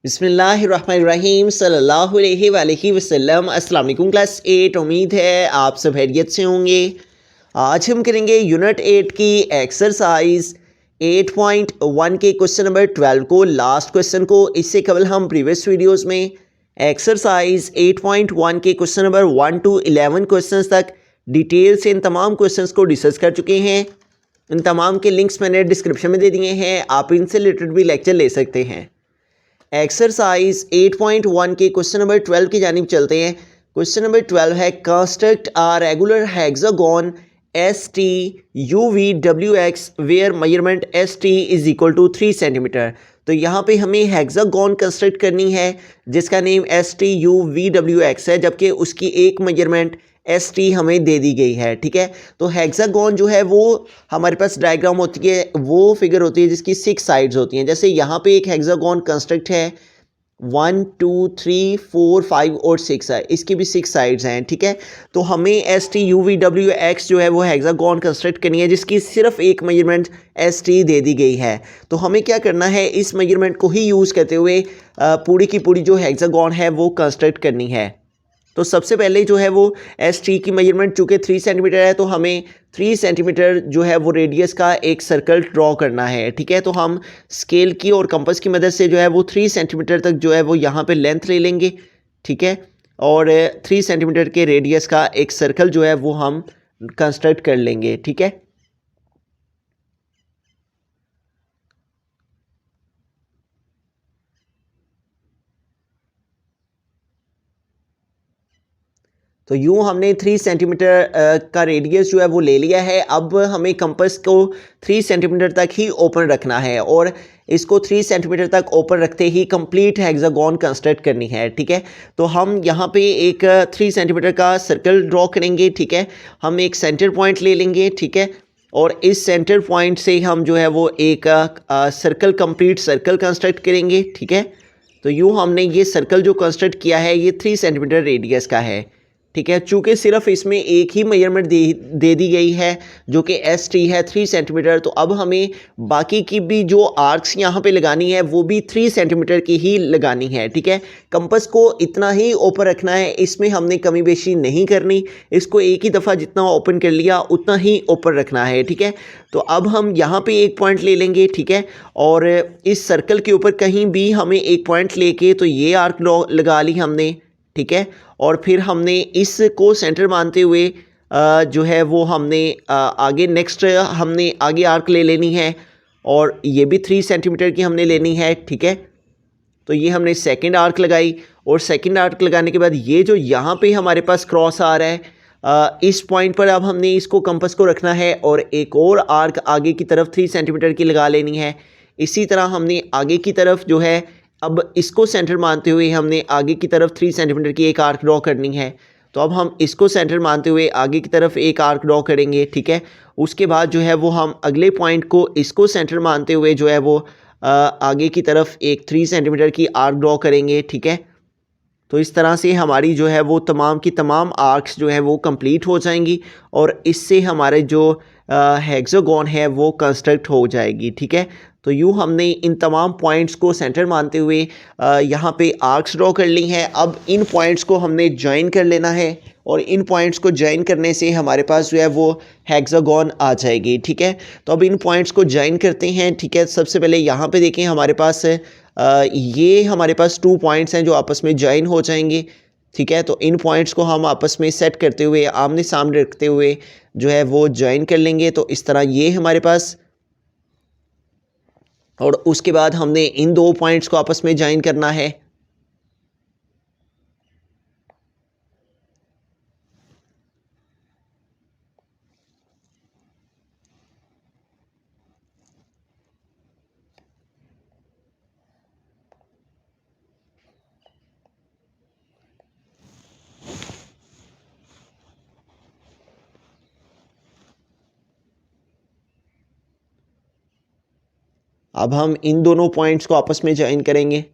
बिस्मिल्लाहिर्रहमानिर्रहीम सल्लल्लाहु अलैहि वसल्लम। अस्सलाम वालेकुम क्लास 8। उम्मीद है आप सब खैरियत से होंगे। आज हम करेंगे यूनिट 8 की एक्सरसाइज 8.1 के क्वेश्चन नंबर 12 को, लास्ट क्वेश्चन को। इससे कबल हम प्रीवियस वीडियोस में एक्सरसाइज 8.1 के क्वेश्चन नंबर 1 to 11 क्वेश्चंस तक डिटेल से इन तमाम क्वेश्चंस को डिस्कस कर चुके हैं। इन तमाम के लिंक्स मैंने डिस्क्रिप्शन में दे दिए हैं, आप इनसे रिलेटेड भी लेक्चर ले सकते हैं। एक्सरसाइज 8.1 के क्वेश्चन नंबर 12 की जानिब चलते हैं। क्वेश्चन नंबर 12 है construct a regular hexagon S T U V W X where measurement S T is equal to 3 centimetre. तो यहाँ पे हमें हेक्सागोन कंस्ट्रक्ट करनी है जिसका name S T U V W X है, जबकि उसकी एक मेजरमेंट एस टी हमें दे दी गई है। ठीक है, तो हेक्सागोन जो है वो हमारे पास डायग्राम होती है, वो फिगर होती है जिसकी 6 साइड्स होती हैं। जैसे यहाँ पे एक हेक्सागोन कंस्ट्रक्ट है, 1 2 3 4 5 और 6 है, इसकी भी 6 साइड्स हैं। ठीक है, तो हमें S T U V W x जो है वो हेक्सागोन कंस्ट्रक्ट करनी है जिसकी सिर्फ एक मेजरमेंट एस टी दे दी गई है। तो हमें क्या करना है, इस मेजरमेंट को ही यूज़ करते हुए पूरी की पूरी जो हेक्सागोन है वो कंस्ट्रक्ट करनी है। तो सबसे पहले जो है वो एस टी की मेजरमेंट चूँकि 3 सेंटीमीटर है, तो हमें 3 सेंटीमीटर जो है वो रेडियस का एक सर्कल ड्रॉ करना है। ठीक है, तो हम स्केल की और कंपास की मदद से जो है वो 3 सेंटीमीटर तक जो है वो यहाँ पे लेंथ ले लेंगे। ठीक है, और 3 सेंटीमीटर के रेडियस का एक सर्कल जो है वो हम कंस्ट्रक्ट कर लेंगे। ठीक है, तो यूँ हमने 3 सेंटीमीटर का रेडियस जो है वो ले लिया है। अब हमें कंपास को 3 सेंटीमीटर तक ही ओपन रखना है और इसको 3 सेंटीमीटर तक ओपन रखते ही कंप्लीट हेक्सागोन कंस्ट्रक्ट करनी है। ठीक है, तो हम यहाँ पे एक 3 सेंटीमीटर का सर्कल ड्रॉ करेंगे। ठीक है, हम एक सेंटर पॉइंट ले लेंगे। ठीक है, और इस सेंटर पॉइंट से हम जो है वो एक सर्कल, कंप्लीट सर्कल कंस्ट्रक्ट करेंगे। ठीक है, तो यूँ हमने ये सर्कल जो कंस्ट्रक्ट किया है ये 3 सेंटीमीटर रेडियस का है। ठीक है, चूँकि सिर्फ इसमें एक ही मेजरमेंट दे दी गई है जो कि एस टी है 3 सेंटीमीटर, तो अब हमें बाकी की भी जो आर्क्स यहाँ पे लगानी है वो भी 3 सेंटीमीटर की ही लगानी है। ठीक है, कंपास को इतना ही ओपन रखना है, इसमें हमने कमी बेशी नहीं करनी। इसको एक ही दफ़ा जितना ओपन कर लिया उतना ही ओपन रखना है। ठीक है, तो अब हम यहाँ पे एक पॉइंट ले लेंगे। ठीक है, और इस सर्कल के ऊपर कहीं भी हमें एक पॉइंट लेके तो ये आर्क लगा ली हमने। ठीक है, और फिर हमने इसको सेंटर मानते हुए जो है वो हमने आगे नेक्स्ट हमने आगे आर्क ले लेनी है और ये भी 3 सेंटीमीटर की हमने लेनी है। ठीक है, तो ये हमने सेकंड आर्क लगाई और सेकंड आर्क लगाने के बाद ये जो यहाँ पे हमारे पास क्रॉस आ रहा है, इस पॉइंट पर अब हमने इसको कंपास को रखना है और एक और आर्क आगे की तरफ 3 सेंटीमीटर की लगा लेनी है। इसी तरह हमने आगे की तरफ जो है, अब इसको सेंटर मानते हुए हमने आगे की तरफ 3 सेंटीमीटर की एक आर्क ड्रॉ करनी है। तो अब हम इसको सेंटर मानते हुए आगे की तरफ एक आर्क ड्रॉ करेंगे। ठीक है, उसके बाद जो है वो हम अगले पॉइंट को इसको सेंटर मानते हुए जो है वो आगे की तरफ एक 3 सेंटीमीटर की आर्क ड्रॉ करेंगे। ठीक है, तो इस तरह से हमारी जो है वो तमाम की तमाम आर्क्स जो है वो कंप्लीट हो जाएंगी और इससे हमारे जो हेक्सागोन है वो कंस्ट्रक्ट हो जाएगी। ठीक है, तो यूँ हमने इन तमाम पॉइंट्स को सेंटर मानते हुए यहाँ पे आर्क्स ड्रॉ कर ली हैं। अब इन पॉइंट्स को हमने ज्वाइन कर लेना है और इन पॉइंट्स को ज्वाइन करने से हमारे पास जो है वो हेक्सागोन आ जाएगी। ठीक है, तो अब इन पॉइंट्स को ज्वाइन करते हैं। ठीक है, सबसे पहले यहाँ पे देखें हमारे पास ये हमारे पास 2 पॉइंट्स हैं जो आपस में ज्वाइन हो जाएंगे। ठीक है, तो इन पॉइंट्स को हम आपस में सेट करते हुए आमने सामने रखते हुए जो है वो ज्वाइन कर लेंगे। तो इस तरह ये हमारे पास, और उसके बाद हमने इन 2 पॉइंट्स को आपस में ज्वाइन करना है। अब हम इन दोनों पॉइंट्स को आपस में ज्वाइन करेंगे।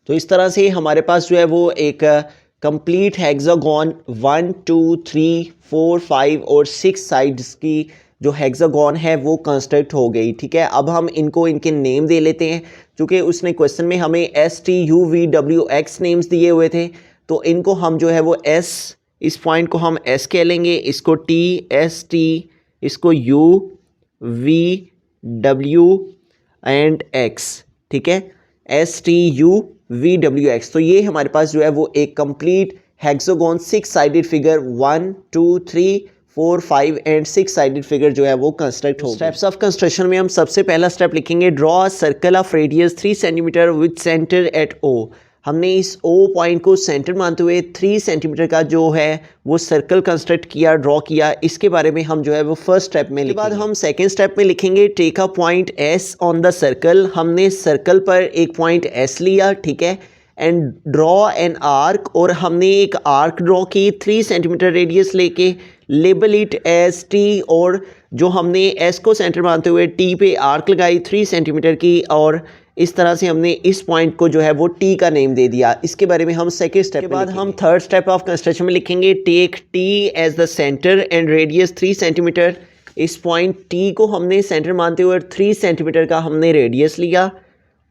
तो इस तरह से हमारे पास जो है वो एक कंप्लीट हेक्सागोन 1 2 3 4 5 और 6 साइड्स की जो हेक्सागोन है वो कंस्ट्रक्ट हो गई। ठीक है, अब हम इनको इनके नेम दे लेते हैं, क्योंकि उसने क्वेश्चन में हमें STUVWX नेम्स दिए हुए थे, तो इनको हम जो है वो S, इस पॉइंट को हम S कह लेंगे, इसको T ST, इसको U V W and X। ठीक है, STUVWX। तो ये हमारे पास जो है वो एक complete hexagon 6 sided figure 1 2 3 4 5 and 6 sided figure जो है वो कंस्ट्रक्ट हो। स्टेप्स ऑफ कंस्ट्रक्शन में हम सबसे पहला स्टेप लिखेंगे, draw a circle of radius 3 centimetre with centre at O। हमने इस O पॉइंट को सेंटर मानते हुए 3 सेंटीमीटर का जो है वो सर्कल कंस्ट्रक्ट किया, ड्रॉ किया। इसके बारे में हम जो है वो फर्स्ट स्टेप में लिखेंगे। बाद हम सेकंड स्टेप में लिखेंगे, take a point S on the circle. हमने सर्कल पर एक पॉइंट S लिया, ठीक है, एंड ड्रॉ एन आर्क, और हमने एक आर्क ड्रॉ की 3 सेंटीमीटर रेडियस लेके, लेबल इट एज T, और जो हमने S को सेंटर मानते हुए T पे आर्क लगाई 3 सेंटीमीटर की, और इस तरह से हमने इस पॉइंट को जो है वो T का नेम दे दिया। इसके बारे में हम सेकेंड स्टेप के बाद हम थर्ड स्टेप ऑफ कंस्ट्रक्शन में लिखेंगे, take T as the centre and radius 3 centimetre. इस पॉइंट T को हमने सेंटर मानते हुए 3 सेंटीमीटर का हमने रेडियस लिया,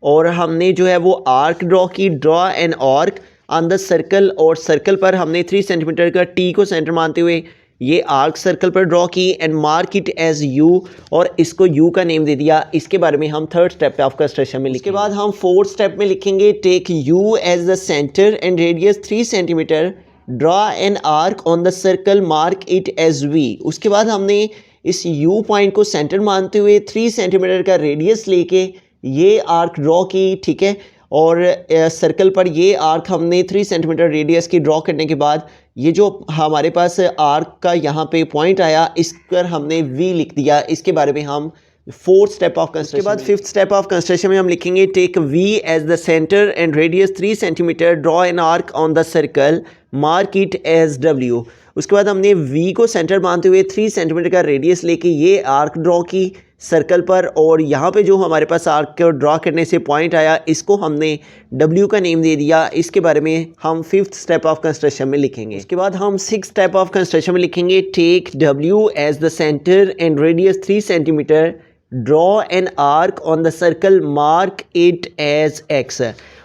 और हमने जो है वो आर्क ड्रॉ की, draw an arc on the circle, और सर्कल पर हमने 3 सेंटीमीटर का T को सेंटर मानते हुए ये आर्क सर्कल पर ड्रॉ की, and mark it as U, और इसको U का नेम दे दिया। इसके बारे में हम थर्ड स्टेप ऑफ कंस्ट्रक्शन में लिखेंगे। इसके बाद हम फोर्थ स्टेप में लिखेंगे, take U as the centre and radius 3 centimetre, draw an arc on the circle, mark it as V। उसके बाद हमने इस U पॉइंट को सेंटर मानते हुए 3 सेंटीमीटर का रेडियस लेके ये आर्क ड्रॉ की, ठीक है, और सर्कल पर ये आर्क हमने 3 सेंटीमीटर रेडियस की ड्रॉ करने के बाद ये जो हमारे पास आर्क का यहाँ पे पॉइंट आया, इस पर हमने V लिख दिया। इसके बारे में हम फोर्थ स्टेप ऑफ कंस्ट्रक्शन। के बाद फिफ्थ स्टेप ऑफ कंस्ट्रक्शन में हम लिखेंगे, take V as the centre and radius 3 centimetre, draw an arc on the circle, mark it as W। उसके बाद हमने V को सेंटर मानते हुए 3 सेंटीमीटर का रेडियस लेके ये आर्क ड्रॉ की सर्कल पर, और यहाँ पे जो हमारे पास आर्क को ड्रॉ करने से पॉइंट आया, इसको हमने W का नेम दे दिया। इसके बारे में हम फिफ्थ स्टेप ऑफ कंस्ट्रक्शन में लिखेंगे। इसके बाद हम सिक्स स्टेप ऑफ कंस्ट्रक्शन में लिखेंगे, take W as the centre and radius 3 centimetre, draw an arc on the circle, mark it as X।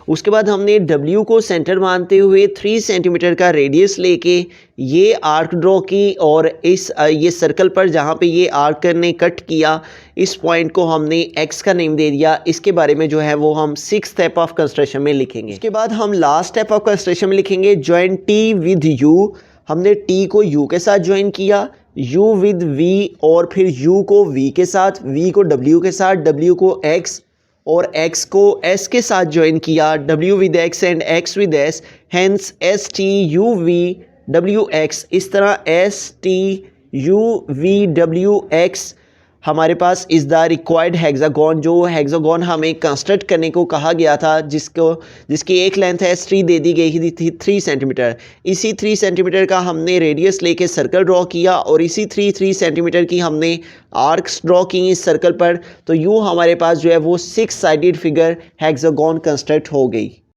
उसके बाद हमने W को सेंटर मानते हुए 3 सेंटीमीटर का रेडियस लेके ये आर्क ड्रॉ की, और इस ये सर्कल पर जहाँ पे ये आर्क ने कट किया, इस पॉइंट को हमने X का नेम दे दिया। इसके बारे में जो है वो हम सिक्स स्टेप ऑफ कंस्ट्रक्शन में लिखेंगे। इसके बाद हम लास्ट स्टेप ऑफ कंस्ट्रक्शन में लिखेंगे, ज्वाइन T विद U। हमने T को U के साथ ज्वाइन किया, U विद V, और फिर U को V के साथ, V को W के साथ, W को X, और X को S के साथ ज्वाइन किया, W with X and X with S, hence STUVWX। इस तरह STUVWX हमारे पास इज़ द रिक्वायर्ड हेक्सागोन, जो हेक्सागोन हमें कंस्ट्रक्ट करने को कहा गया था, जिसकी एक लेंथ ST दे दी गई थी 3 सेंटीमीटर। इसी 3 सेंटीमीटर का हमने रेडियस लेके सर्कल ड्रॉ किया, और इसी 3 सेंटीमीटर की हमने आर्क्स ड्रॉ की इस सर्कल पर। तो यूँ हमारे पास जो है वो 6 साइडेड फिगर हेक्सागोन कंस्ट्रक्ट हो गई।